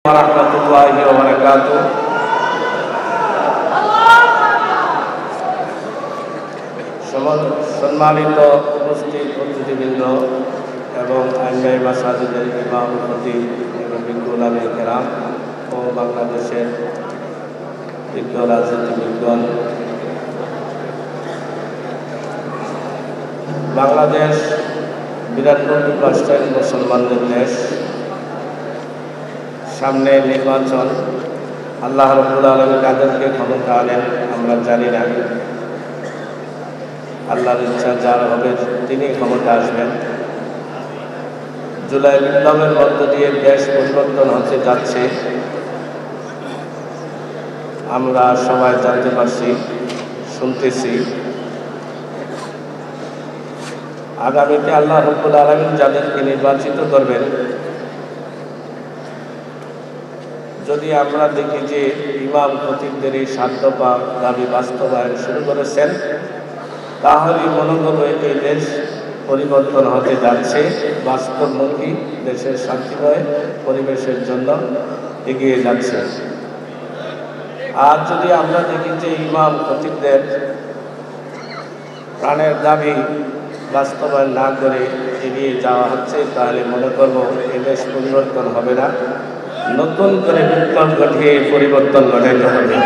রাহমাতুল্লাহি ওয়া বারাকাতুহু। সম্মানিত উপস্থিত অতিথিবৃন্দ এবং আইনগাই মাসাজিদের ইমাম খতিব এবং বিজ্ঞ উলামায়ে কেরাম ও বাংলাদেশের বিজ্ঞ রাজনীতিবিদগণ, বাংলাদেশ 92% মুসলমানদের দেশ। সামনে নির্বাচন, আল্লাহ রাব্বুল আলামিন কাদেরকে ক্ষমতা আনেন আমরা জানি না। আল্লাহর ইচ্ছা যার হবে তিনি ক্ষমতা আসবেন। জুলাই বিপ্লবের মধ্য দিয়ে দেশ পরিবর্তন হতে যাচ্ছে, আমরা সবাই জানতে পারছি, শুনতেছি। আগামীতে আল্লাহ রাব্বুল আলামিন যাদেরকে নির্বাচিত করবেন, যদি আমরা দেখি যে ইমাম খতিবদের এই 7 দফা দাবি বাস্তবায়ন শুরু করেছেন, তাহলে মনে করব এই দেশ পরিবর্তন হতে যাচ্ছে, বাস্তবমুখী দেশের শান্তিময় পরিবেশের জন্য এগিয়ে যাচ্ছে। আর যদি আমরা দেখি যে ইমাম খতিবদের প্রাণের দাবি বাস্তবায়ন না করে এগিয়ে যাওয়া হচ্ছে, তাহলে মনে করব এই দেশ পরিবর্তন হবে না, নতুন করে বিপ্লব ঘটিয়ে পরিবর্তন ঘটাতে হবে।